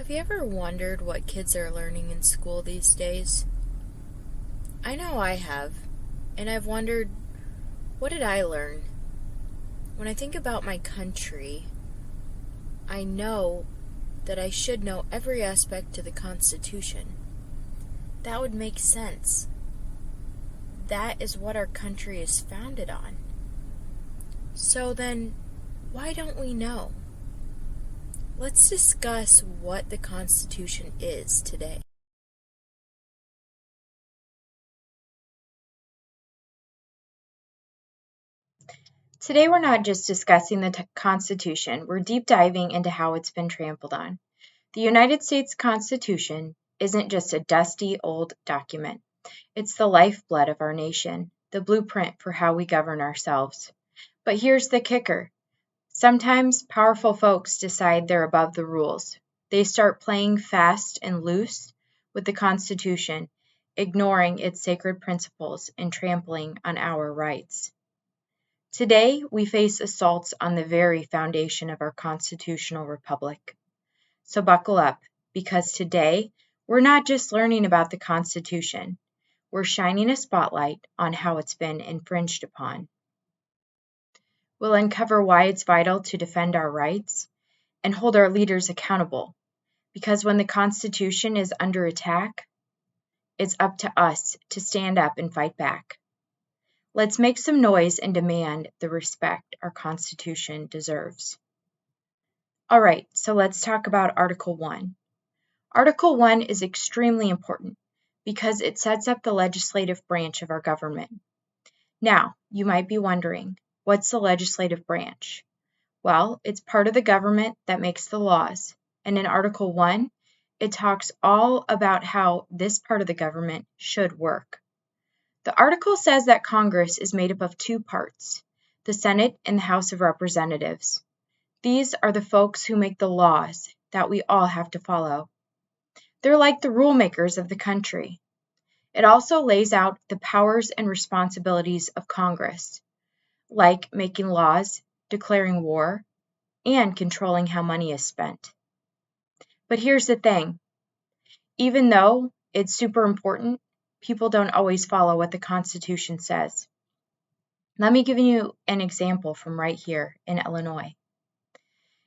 Have you ever wondered what kids are learning in school these days? I know I have, and I've wondered, what did I learn? When I think about my country, I know that I should know every aspect of the Constitution. That would make sense. That is what our country is founded on. So then, why don't we know? Let's discuss what the Constitution is today. Today we're not just discussing the Constitution, we're deep diving into how it's been trampled on. The United States Constitution isn't just a dusty old document. It's the lifeblood of our nation, the blueprint for how we govern ourselves. But here's the kicker. Sometimes powerful folks decide they're above the rules. They start playing fast and loose with the Constitution, ignoring its sacred principles and trampling on our rights. Today, we face assaults on the very foundation of our constitutional republic. So buckle up, because today, we're not just learning about the Constitution, we're shining a spotlight on how it's been infringed upon. We'll uncover why it's vital to defend our rights and hold our leaders accountable, because when the Constitution is under attack, it's up to us to stand up and fight back. Let's make some noise and demand the respect our Constitution deserves. All right, so let's talk about Article 1. Article 1 is extremely important because it sets up the legislative branch of our government. Now, you might be wondering, what's the legislative branch? Well, it's part of the government that makes the laws, and in Article 1, it talks all about how this part of the government should work. The article says that Congress is made up of two parts, the Senate and the House of Representatives. These are the folks who make the laws that we all have to follow. They're like the rule makers of the country. It also lays out the powers and responsibilities of Congress, like making laws, declaring war, and controlling how money is spent. But here's the thing. Even though it's super important, people don't always follow what the Constitution says. Let me give you an example from right here in Illinois.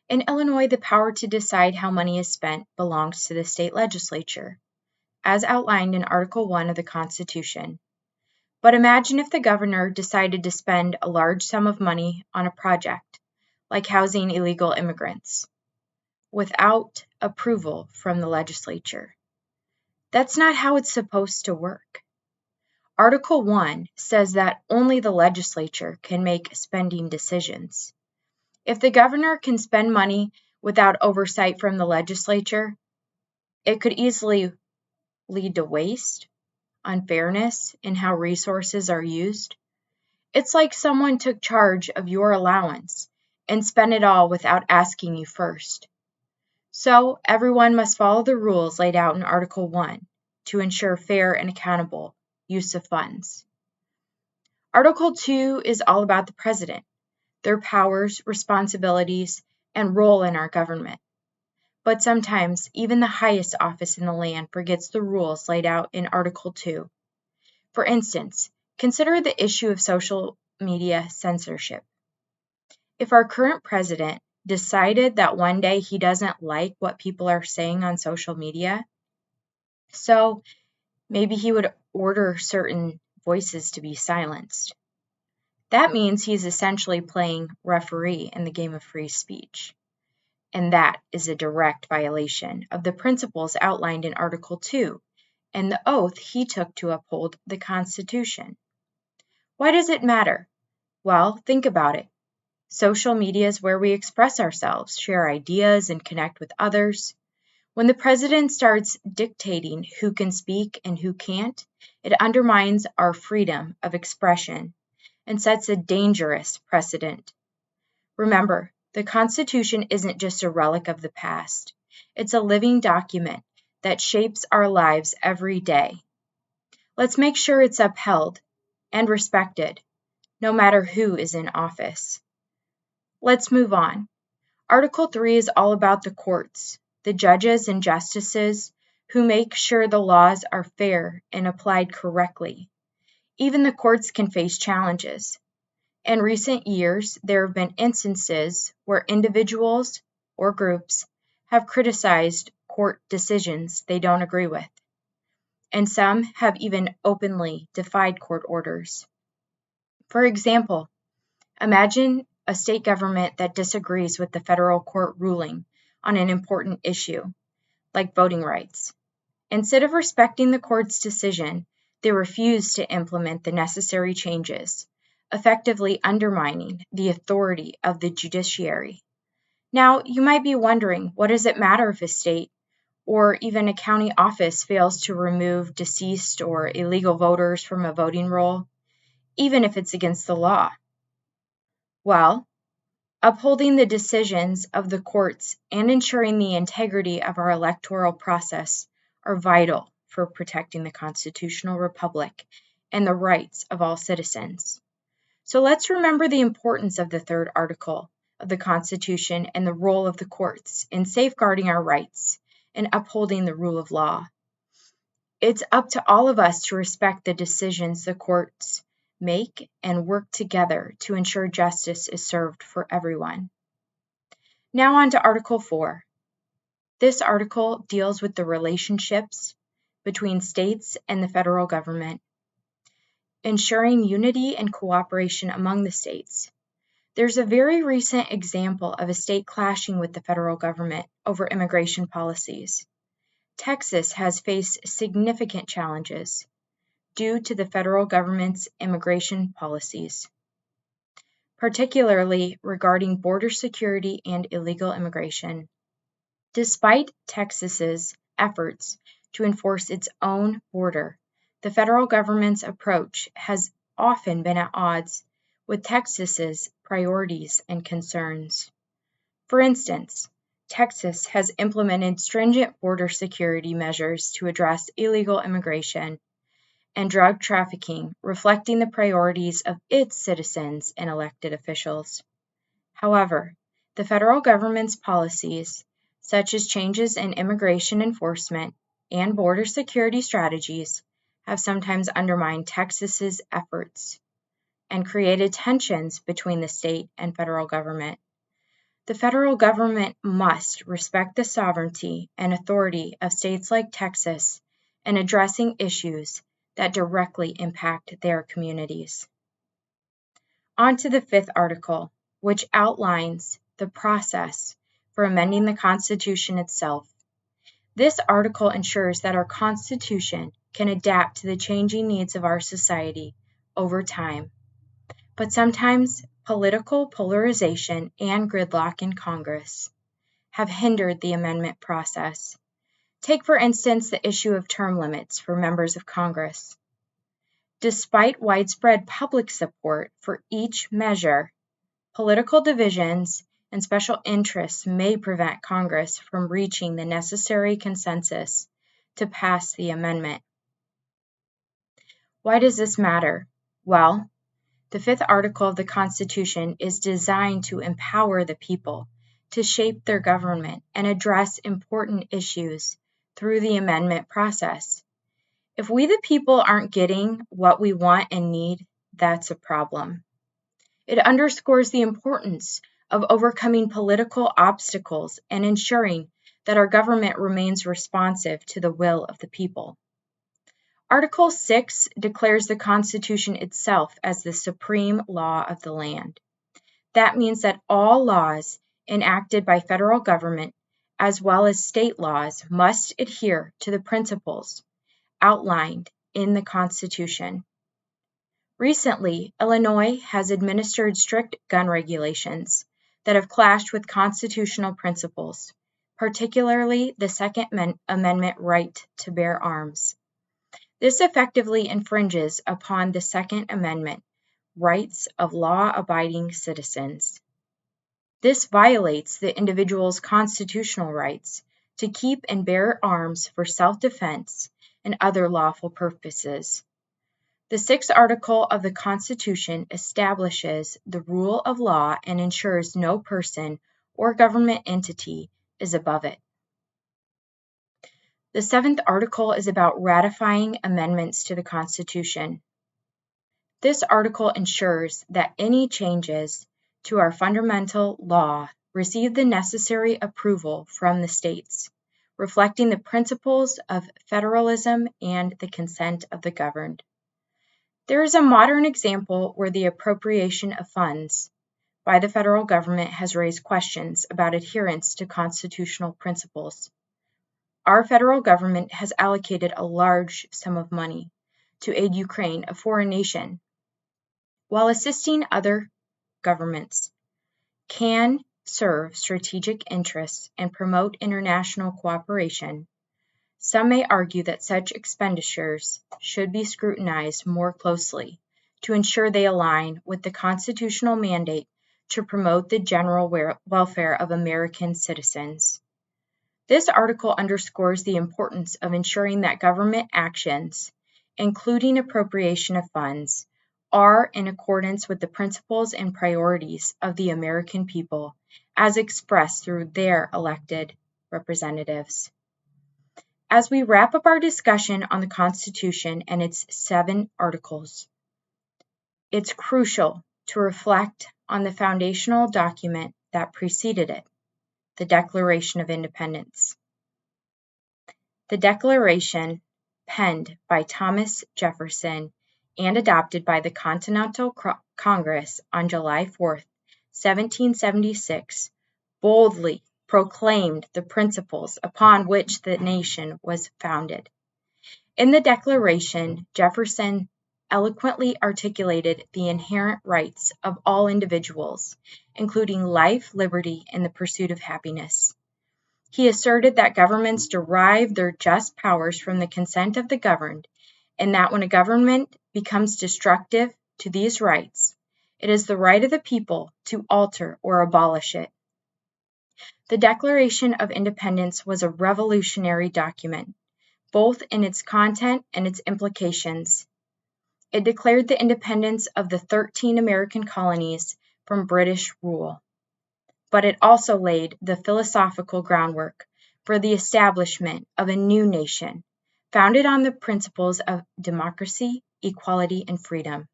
In Illinois, the power to decide how money is spent belongs to the state legislature, as outlined in Article 1 of the Constitution. But imagine if the governor decided to spend a large sum of money on a project, like housing illegal immigrants, without approval from the legislature. That's not how it's supposed to work. Article 1 says that only the legislature can make spending decisions. If the governor can spend money without oversight from the legislature, it could easily lead to waste, unfairness in how resources are used. It's like someone took charge of your allowance and spent it all without asking you first. So everyone must follow the rules laid out in Article 1 to ensure fair and accountable use of funds. Article 2 is all about the president, their powers, responsibilities, and role in our government. But sometimes even the highest office in the land forgets the rules laid out in Article 2. For instance, consider the issue of social media censorship. If our current president decided that one day he doesn't like what people are saying on social media, so maybe he would order certain voices to be silenced. That means he's essentially playing referee in the game of free speech. And that is a direct violation of the principles outlined in Article 2 and the oath he took to uphold the Constitution. Why does it matter? Well, think about it. Social media is where we express ourselves, share ideas, and connect with others. When the president starts dictating who can speak and who can't, it undermines our freedom of expression and sets a dangerous precedent. Remember, the Constitution isn't just a relic of the past. It's a living document that shapes our lives every day. Let's make sure it's upheld and respected, no matter who is in office. Let's move on. Article 3 is all about the courts. the judges and justices who make sure the laws are fair and applied correctly. Even the courts can face challenges. In recent years, there have been instances where individuals or groups have criticized court decisions they don't agree with, and some have even openly defied court orders. For example, imagine a state government that disagrees with the federal court ruling on an important issue, like voting rights. Instead of respecting the court's decision, they refuse to implement the necessary changes, effectively undermining the authority of the judiciary. Now, you might be wondering, what does it matter if a state or even a county office fails to remove deceased or illegal voters from a voting roll, even if it's against the law? Well, upholding the decisions of the courts and ensuring the integrity of our electoral process are vital for protecting the constitutional republic and the rights of all citizens. So let's remember the importance of the third article of the Constitution and the role of the courts in safeguarding our rights and upholding the rule of law. It's up to all of us to respect the decisions the courts make and work together to ensure justice is served for everyone. Now on to Article 4. This article deals with the relationships between states and the federal government, ensuring unity and cooperation among the states. There's a very recent example of a state clashing with the federal government over immigration policies. Texas has faced significant challenges due to the federal government's immigration policies, particularly regarding border security and illegal immigration. Despite Texas's efforts to enforce its own border, the federal government's approach has often been at odds with Texas's priorities and concerns. For instance, Texas has implemented stringent border security measures to address illegal immigration and drug trafficking, reflecting the priorities of its citizens and elected officials. However, the federal government's policies, such as changes in immigration enforcement and border security strategies, have sometimes undermined Texas's efforts and created tensions between the state and federal government. The federal government must respect the sovereignty and authority of states like Texas in addressing issues that directly impact their communities. On to the fifth article, which outlines the process for amending the Constitution itself. This article ensures that our Constitution can adapt to the changing needs of our society over time. But sometimes political polarization and gridlock in Congress have hindered the amendment process. Take, for instance, the issue of term limits for members of Congress. Despite widespread public support for each measure, political divisions and special interests may prevent Congress from reaching the necessary consensus to pass the amendment. Why does this matter? Well, the fifth article of the Constitution is designed to empower the people to shape their government and address important issues through the amendment process. If we, the people, aren't getting what we want and need, that's a problem. It underscores the importance of overcoming political obstacles and ensuring that our government remains responsive to the will of the people. Article 6 declares the Constitution itself as the supreme law of the land. That means that all laws enacted by federal government, as well as state laws, must adhere to the principles outlined in the Constitution. Recently, Illinois has administered strict gun regulations that have clashed with constitutional principles, particularly the Second Amendment right to bear arms. This effectively infringes upon the Second Amendment rights of law-abiding citizens. This violates the individual's constitutional rights to keep and bear arms for self-defense and other lawful purposes. The sixth article of the Constitution establishes the rule of law and ensures no person or government entity is above it. The 7th article is about ratifying amendments to the Constitution. This article ensures that any changes to our fundamental law receive the necessary approval from the states, reflecting the principles of federalism and the consent of the governed. There is a modern example where the appropriation of funds by the federal government has raised questions about adherence to constitutional principles. Our federal government has allocated a large sum of money to aid Ukraine, a foreign nation, while assisting other governments can serve strategic interests and promote international cooperation. Some may argue that such expenditures should be scrutinized more closely to ensure they align with the constitutional mandate to promote the general welfare of American citizens. This article underscores the importance of ensuring that government actions, including appropriation of funds, are in accordance with the principles and priorities of the American people as expressed through their elected representatives. As we wrap up our discussion on the Constitution and its 7 articles, it's crucial to reflect on the foundational document that preceded it, the Declaration of Independence. The Declaration, penned by Thomas Jefferson and adopted by the Continental Congress on July 4, 1776, boldly proclaimed the principles upon which the nation was founded. In the Declaration, Jefferson eloquently articulated the inherent rights of all individuals, including life, liberty, and the pursuit of happiness. He asserted that governments derive their just powers from the consent of the governed, and that when a government becomes destructive to these rights, it is the right of the people to alter or abolish it. The Declaration of Independence was a revolutionary document, both in its content and its implications. It declared the independence of the 13 American colonies from British rule, but it also laid the philosophical groundwork for the establishment of a new nation, founded on the principles of democracy, equality, and freedom.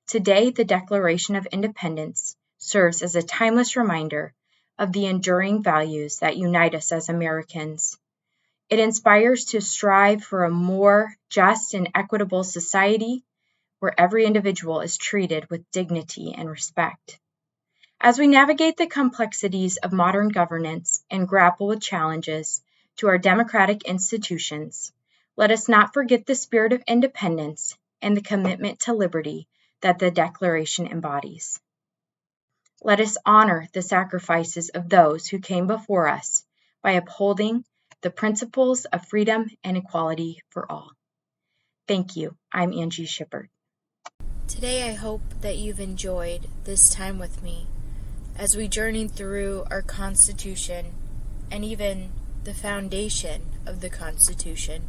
Today, the Declaration of Independence serves as a timeless reminder of the enduring values that unite us as Americans. It inspires to strive for a more just and equitable society where every individual is treated with dignity and respect. As we navigate the complexities of modern governance and grapple with challenges to our democratic institutions, let us not forget the spirit of independence and the commitment to liberty that the Declaration embodies. Let us honor the sacrifices of those who came before us by upholding the principles of freedom and equality for all. Thank you. I'm Angie Shippert. Today I hope that you've enjoyed this time with me as we journeyed through our Constitution and even the foundation of the Constitution,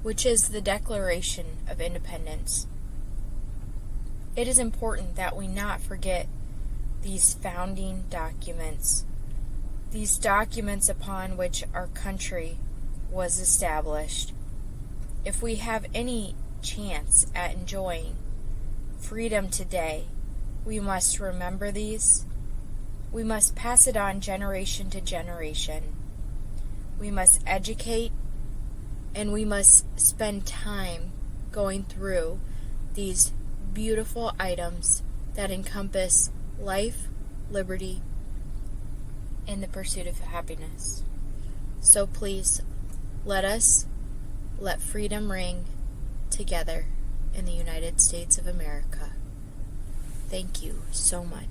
which is the Declaration of Independence. It is important that we not forget these founding documents, these documents upon which our country was established. If we have any chance at enjoying freedom today, we must remember these. We must pass it on generation to generation. We must educate, and we must spend time going through these beautiful items that encompass life, liberty, and the pursuit of happiness. So please, let freedom ring together in the United States of America. Thank you so much.